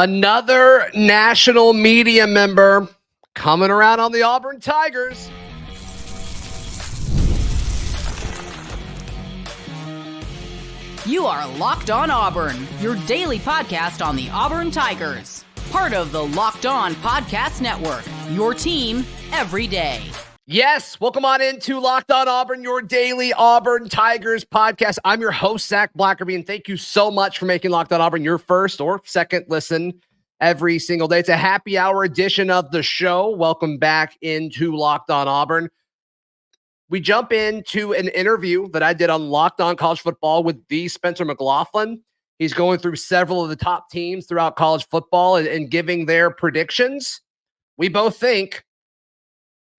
Another national media member coming around on the Auburn Tigers. You are Locked On Auburn, your daily podcast on the Auburn Tigers. Part of the Locked On Podcast Network, your team every day. Yes, welcome on into Locked On Auburn, your daily Auburn Tigers podcast. I'm your host, Zach Blackerby, and thank you so much for making Locked On Auburn your first or second listen every single day. It's a happy hour edition of the show. Welcome back into Locked On Auburn. We jump into an interview that I did on Locked On College Football with the Spencer McLaughlin. He's going through several of the top teams throughout college football and giving their predictions. We both think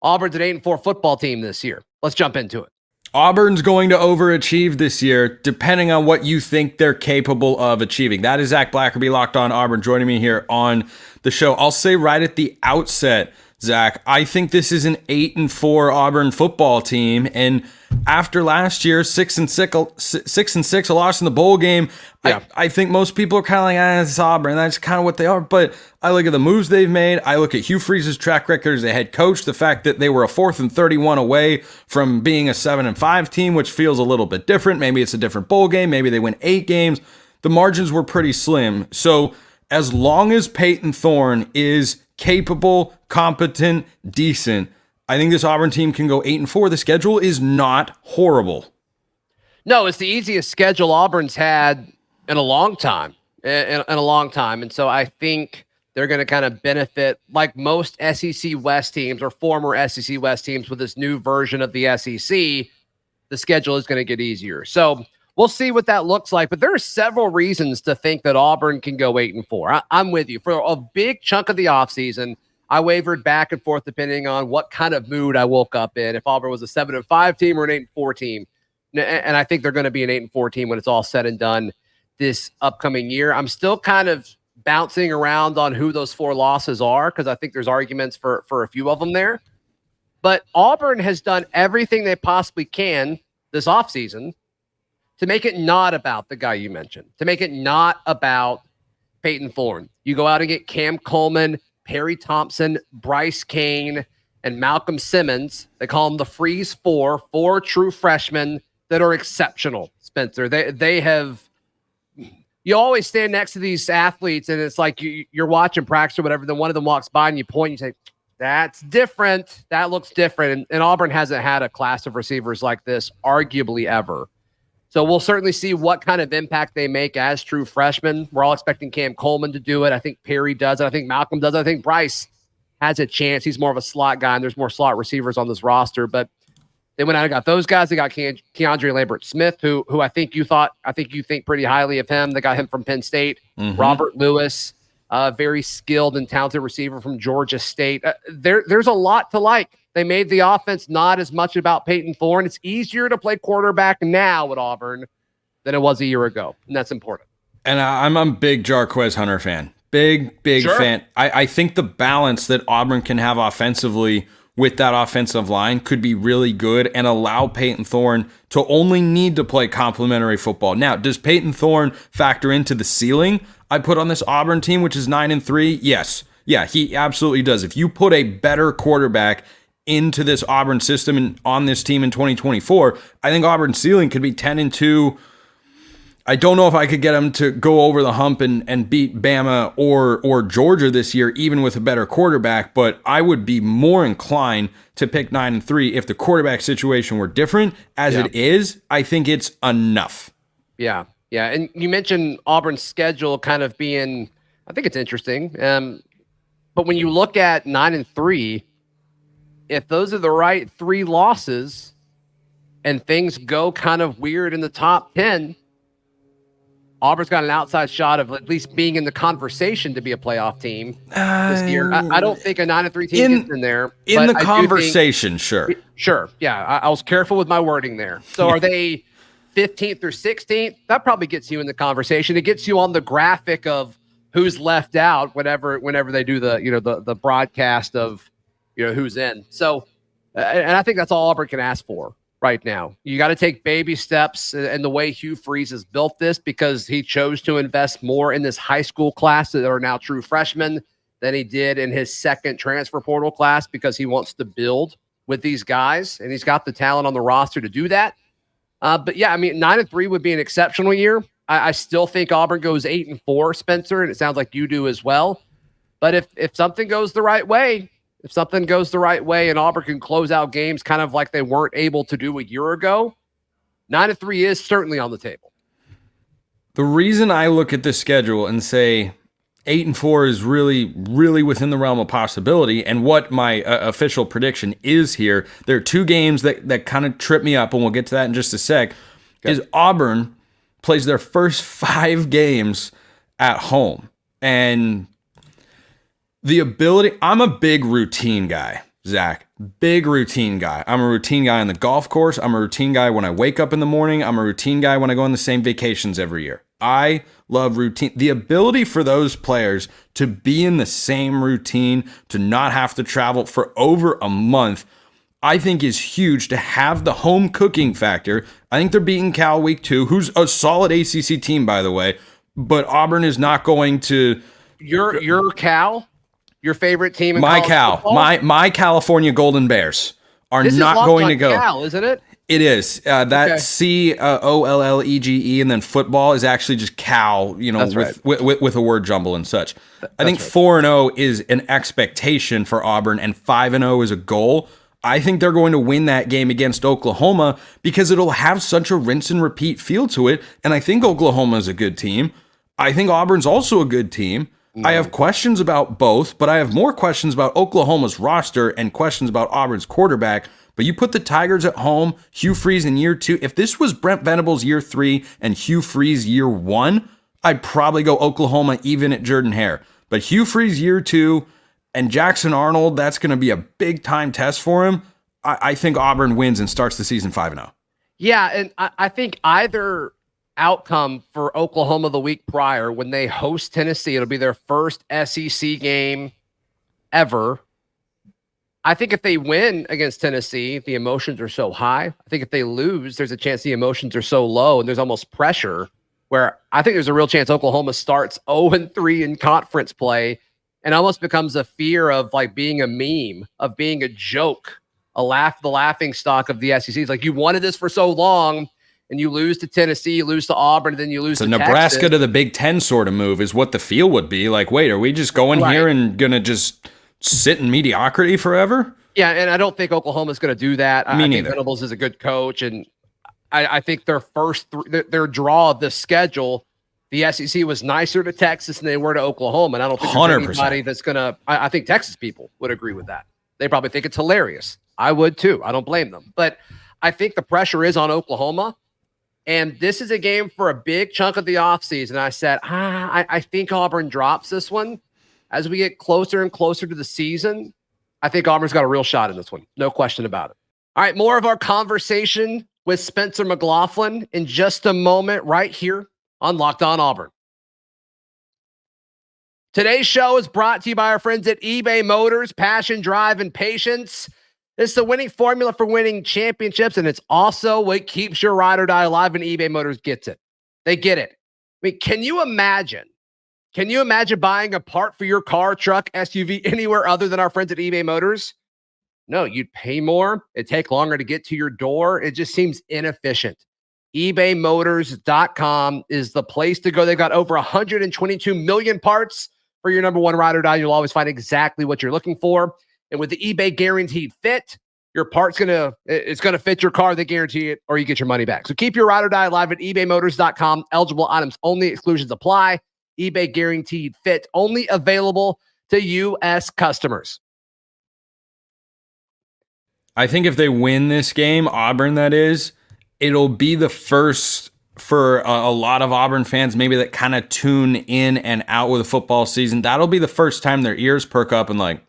Auburn's an 8-4 football team this year. Let's jump into it. Auburn's going to overachieve this year, depending on what you think they're capable of achieving. That is Zach Blackerby, Locked On Auburn, joining me here on the show. I'll say right at the outset, Zach, I think this is an 8-4 Auburn football team, and after last year, 6-6, a loss in the bowl game. Yeah. I think most people are kind of like, it's Auburn. That's kind of what they are. But I look at the moves they've made. I look at Hugh Freeze's track record as a head coach. The fact that they were a 4th and 31 away from being a 7-5 team, which feels a little bit different. Maybe it's a different bowl game. Maybe they win 8 games. The margins were pretty slim. So as long as Peyton Thorne is capable, competent, decent, I think this Auburn team can go 8-4. The schedule is not horrible. No, it's the easiest schedule Auburn's had in a long time. And so I think they're going to kind of benefit, like most SEC West teams or former SEC West teams with this new version of the SEC, the schedule is going to get easier. So we'll see what that looks like. But there are several reasons to think that Auburn can go 8-4. I'm with you. For a big chunk of the offseason, I wavered back and forth depending on what kind of mood I woke up in, if Auburn was a 7-5 team or an 8-4 team. And I think they're going to be an 8-4 team when it's all said and done this upcoming year. I'm still kind of bouncing around on who those 4 losses are because I think there's arguments for a few of them there. But Auburn has done everything they possibly can this offseason to make it not about the guy you mentioned, to make it not about Peyton Thorne. You go out and get Cam Coleman, Perry Thompson, Bryce Kane, and Malcolm Simmons. They call them the Freeze 4 true freshmen that are exceptional, Spencer. They have – you always stand next to these athletes, and it's like you're watching practice or whatever, then one of them walks by and you point and you say, that's different. That looks different. And Auburn hasn't had a class of receivers like this arguably ever. So we'll certainly see what kind of impact they make as true freshmen. We're all expecting Cam Coleman to do it. I think Perry does it. I think Malcolm does it. I think Bryce has a chance. He's more of a slot guy, and there's more slot receivers on this roster. But they went out and got those guys. They got Keandre Lambert-Smith, who I think you think pretty highly of him. They got him from Penn State. Mm-hmm. Robert Lewis, a very skilled and talented receiver from Georgia State. There's a lot to like. They made the offense not as much about Peyton Thorne. It's easier to play quarterback now at Auburn than it was a year ago, and that's important. And I'm a big Jarquez Hunter fan. Big sure. fan. I think the balance that Auburn can have offensively with that offensive line could be really good and allow Peyton Thorne to only need to play complementary football. Now, does Peyton Thorne factor into the ceiling I put on this Auburn team, which is 9-3? Yes. Yeah, he absolutely does. If you put a better quarterback into this Auburn system and on this team in 2024, I think Auburn's ceiling could be 10-2. I don't know if I could get them to go over the hump and beat Bama or Georgia this year, even with a better quarterback, but I would be more inclined to pick 9-3 if the quarterback situation were different. As it is, I think it's enough. Yeah. And you mentioned Auburn's schedule kind of being, I think it's interesting. But when you look at 9-3, if those are the right 3 losses and things go kind of weird in the top 10, Auburn's got an outside shot of at least being in the conversation to be a playoff team this year. I don't think a 9-3 team gets in there. In the conversation, sure. Sure, yeah. I was careful with my wording there. So are they 15th or 16th? That probably gets you in the conversation. It gets you on the graphic of who's left out whenever they do the broadcast of who's in. So, and I think that's all Auburn can ask for right now. You got to take baby steps, and the way Hugh Freeze has built this, because he chose to invest more in this high school class that are now true freshmen than he did in his second transfer portal class, because he wants to build with these guys, and he's got the talent on the roster to do that. But yeah, I mean, 9-3 would be an exceptional year. I still think Auburn goes 8-4, Spencer, and it sounds like you do as well. But if something goes the right way, and Auburn can close out games kind of like they weren't able to do a year ago, 9-3 is certainly on the table. The reason I look at this schedule and say 8-4 is really, really within the realm of possibility, and what my official prediction is here, there are two games that kind of trip me up, and we'll get to that in just a sec, is Auburn plays their first 5 games at home. And the ability, I'm a big routine guy, Zach. Big routine guy. I'm a routine guy on the golf course. I'm a routine guy when I wake up in the morning. I'm a routine guy when I go on the same vacations every year. I love routine. The ability for those players to be in the same routine, to not have to travel for over a month, I think is huge. To have the home cooking factor. I think they're beating Cal week 2, who's a solid ACC team, by the way, but Auburn is not going to. Your Cal? Your favorite team in my college Cal, football? my California Golden Bears are This not is going to go. Cal, isn't it? It is. That COLLEGE and then football is actually just Cal, with a word jumble and such. I think 4-0 is an expectation for Auburn, and 5-0 is a goal. I think they're going to win that game against Oklahoma because it'll have such a rinse and repeat feel to it. And I think Oklahoma is a good team. I think Auburn's also a good team. I have questions about both, but I have more questions about Oklahoma's roster and questions about Auburn's quarterback. But you put the Tigers at home, Hugh Freeze in year 2. If this was Brent Venables year 3 and Hugh Freeze year 1, I'd probably go Oklahoma even at Jordan-Hare. But Hugh Freeze year 2 and Jackson Arnold, that's going to be a big time test for him. I think Auburn wins and starts the season 5-0. Yeah, and I think either outcome for Oklahoma the week prior, when they host Tennessee, it'll be their first SEC game ever. I think if they win against Tennessee, the emotions are so high. I think if they lose, there's a chance the emotions are so low and there's almost pressure, where I think there's a real chance Oklahoma starts 0-3 in conference play and almost becomes a fear of like being a meme, of being a joke, the laughing stock of the SEC. It's like, you wanted this for so long, and you lose to Tennessee, you lose to Auburn, and then you lose to Nebraska Texas. To the Big Ten sort of move is what the feel would be. Like, wait, are we just going here and going to just sit in mediocrity forever? Yeah, and I don't think Oklahoma's going to do that. I think Venables is a good coach, and I think their their draw of the schedule, the SEC was nicer to Texas than they were to Oklahoma, and I don't think there's anybody that's going to – I think Texas people would agree with that. They probably think it's hilarious. I would too. I don't blame them. But I think the pressure is on Oklahoma. And this is a game for a big chunk of the offseason. I said, I think Auburn drops this one. As we get closer and closer to the season, I think Auburn's got a real shot in this one. No question about it. All right, more of our conversation with Spencer McLaughlin in just a moment right here on Locked On Auburn. Today's show is brought to you by our friends at eBay Motors. Passion, drive, and patience. It's the winning formula for winning championships, and it's also what keeps your ride or die alive, and eBay Motors gets it. They get it. I mean, can you imagine buying a part for your car, truck, SUV anywhere other than our friends at eBay Motors? No, you'd pay more. It'd take longer to get to your door. It just seems inefficient. ebaymotors.com is the place to go. They've got over 122 million parts for your number one ride or die. You'll always find exactly what you're looking for. And with the eBay Guaranteed Fit, your part's it's gonna fit your car. They guarantee it, or you get your money back. So keep your ride or die alive at ebaymotors.com. Eligible items only. Exclusions apply. eBay Guaranteed Fit, only available to U.S. customers. I think if they win this game, Auburn that is, it'll be the first for a lot of Auburn fans maybe that kind of tune in and out with the football season. That'll be the first time their ears perk up and like,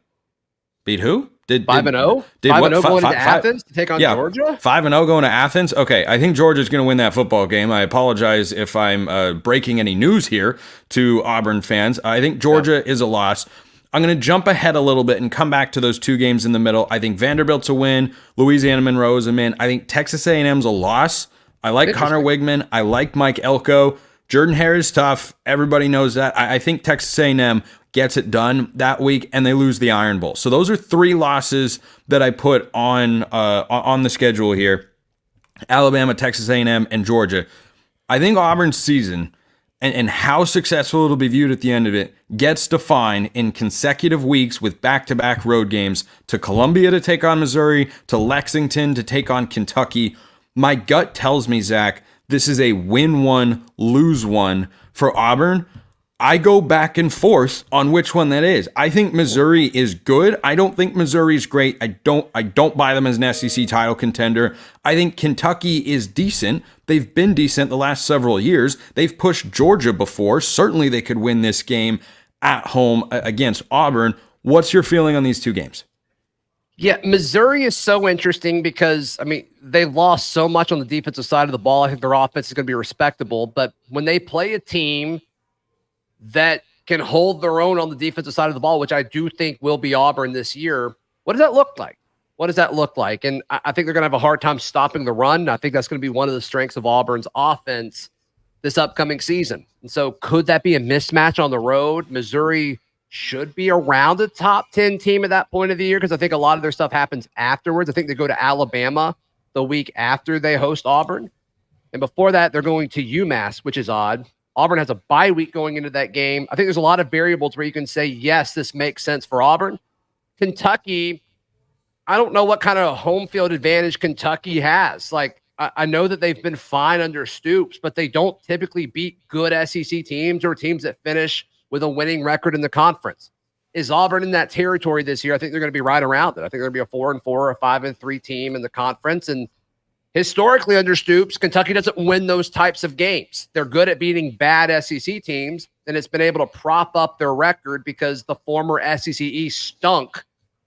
beat who? 5-0? 5-0 going to Athens to take on Georgia? 5-0 going to Athens? Okay, I think Georgia's going to win that football game. I apologize if I'm breaking any news here to Auburn fans. I think Georgia is a loss. I'm going to jump ahead a little bit and come back to those two games in the middle. I think Vanderbilt's a win. Louisiana Monroe is a win. I think Texas A&M's a loss. I like Connor Wigman. I like Mike Elko. Jordan Hare is tough. Everybody knows that. I think Texas A&M gets it done that week, and they lose the Iron Bowl. So those are three losses that I put on the schedule here. Alabama, Texas A&M, and Georgia. I think Auburn's season and how successful it'll be viewed at the end of it gets defined in consecutive weeks with back-to-back road games to Columbia to take on Missouri, to Lexington to take on Kentucky. My gut tells me, Zach, this is a win one, lose one for Auburn. I go back and forth on which one that is. I think Missouri is good. I don't think Missouri is great. I don't buy them as an SEC title contender. I think Kentucky is decent. They've been decent the last several years. They've pushed Georgia before. Certainly they could win this game at home against Auburn. What's your feeling on these two games? Yeah, Missouri is so interesting because, they lost so much on the defensive side of the ball. I think their offense is going to be respectable. But when they play a team that can hold their own on the defensive side of the ball, which I do think will be Auburn this year, what does that look like? And I think they're going to have a hard time stopping the run. I think that's going to be one of the strengths of Auburn's offense this upcoming season. And so could that be a mismatch on the road? Missouri should be around the top 10 team at that point of the year because I think a lot of their stuff happens afterwards. I think they go to Alabama the week after they host Auburn. And before that, they're going to UMass, which is odd. Auburn has a bye week going into that game. I think there's a lot of variables where you can say, yes, this makes sense for Auburn. Kentucky, I don't know what kind of home field advantage Kentucky has. I know that they've been fine under Stoops, but they don't typically beat good SEC teams or teams that finish with a winning record in the conference. Is Auburn in that territory this year? I think they're going to be right around it. I think they're going to be a 4-4 or a 5-3 team in the conference. And historically under Stoops, Kentucky doesn't win those types of games. They're good at beating bad SEC teams, and it's been able to prop up their record because the former SEC East stunk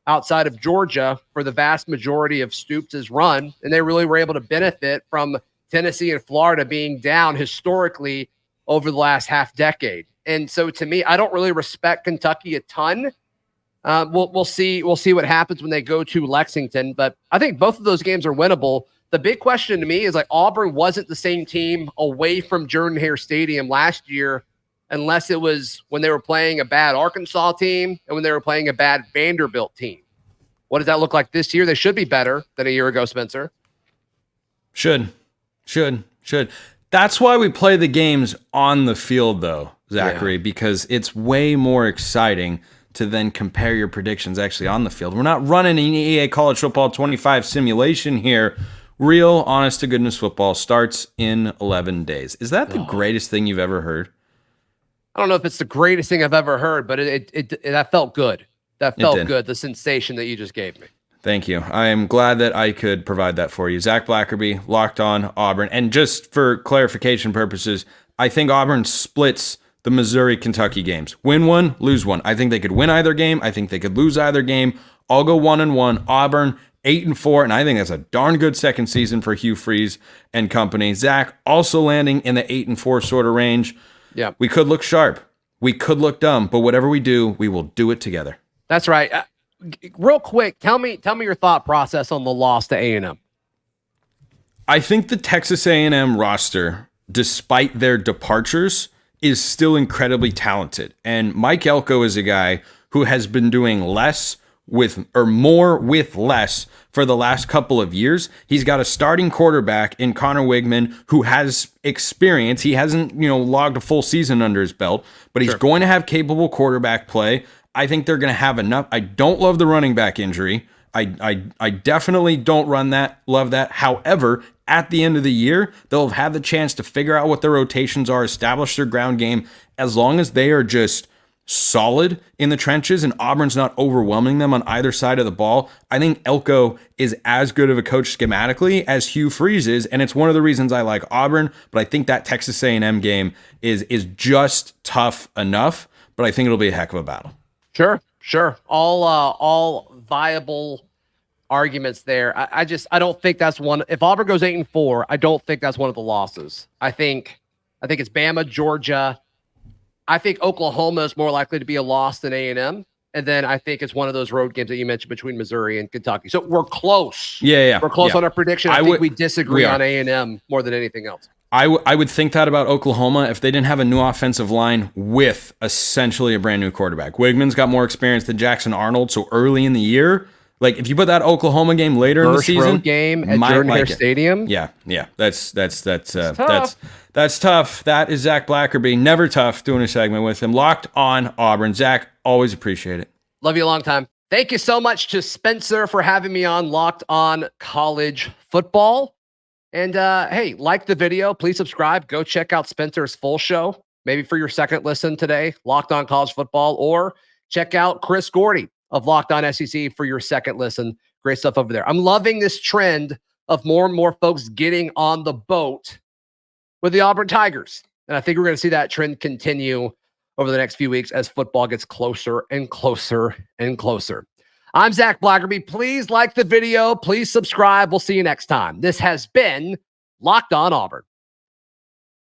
outside of Georgia for the vast majority of Stoops' run, and they really were able to benefit from Tennessee and Florida being down historically over the last half decade. And so to me, I don't really respect Kentucky a ton. We'll see what happens when they go to Lexington, but I think both of those games are winnable. The big question to me is Auburn wasn't the same team away from Jordan Hare Stadium last year, unless it was when they were playing a bad Arkansas team and when they were playing a bad Vanderbilt team. What does that look like this year? They should be better than a year ago, Spencer. Should. That's why we play the games on the field, though, Zachary, because it's way more exciting to then compare your predictions actually on the field. We're not running an EA College Football 25 simulation here. Real, honest-to-goodness football starts in 11 days. Is that the greatest thing you've ever heard? I don't know if it's the greatest thing I've ever heard, but that felt good. That felt good, the sensation that you just gave me. Thank you. I am glad that I could provide that for you. Zach Blackerby, Locked On Auburn. And just for clarification purposes, I think Auburn splits the Missouri-Kentucky games. Win one, lose one. I think they could win either game. I think they could lose either game. I'll go 1-1. Auburn 8-4, and I think that's a darn good second season for Hugh Freeze and company. Zach also landing in the 8-4 sort of range. Yeah, we could look sharp. We could look dumb, but whatever we do, we will do it together. That's right. Real quick, tell me your thought process on the loss to A&M. I think the Texas A&M roster, despite their departures, is still incredibly talented. And Mike Elko is a guy who has been doing more with less for the last couple of years. He's got a starting quarterback in Connor Wigman who has experience. He hasn't, logged a full season under his belt, but he's going to have capable quarterback play. I think they're going to have enough. I don't love the running back injury. I definitely don't love that. However, at the end of the year, they'll have had the chance to figure out what their rotations are, establish their ground game. As long as they are just solid in the trenches and Auburn's not overwhelming them on either side of the ball, I think Elko is as good of a coach schematically as Hugh Freeze is, and it's one of the reasons I like Auburn, but I think that Texas A&M game is just tough enough, but I think it'll be a heck of a battle. Sure. All viable arguments there. I don't think that's one. If Auburn goes 8-4, I don't think that's one of the losses. I think it's Bama, Georgia. I think Oklahoma is more likely to be a loss than A&M. And then I think it's one of those road games that you mentioned between Missouri and Kentucky. So we're close. Yeah. We're close on our prediction. I think we disagree on A&M more than anything else. I would think that about Oklahoma if they didn't have a new offensive line with essentially a brand new quarterback. Wigman's got more experience than Jackson Arnold, so early in the year, like if you put that Oklahoma game later in the season, road game at Jordan-Hare Stadium. Yeah, that's tough. That is Zach Blackerby. Never tough doing a segment with him. Locked on Auburn. Zach, always appreciate it. Love you a long time. Thank you so much to Spencer for having me on Locked On College Football. And hey, like the video, please subscribe. Go check out Spencer's full show, maybe for your second listen today, Locked On College Football, or check out Chris Gordy of Locked On SEC for your second listen. Great stuff over there. I'm loving this trend of more and more folks getting on the boat with the Auburn Tigers. And I think we're going to see that trend continue over the next few weeks as football gets closer and closer and closer. I'm Zach Blackerby. Please like the video. Please subscribe. We'll see you next time. This has been Locked On Auburn.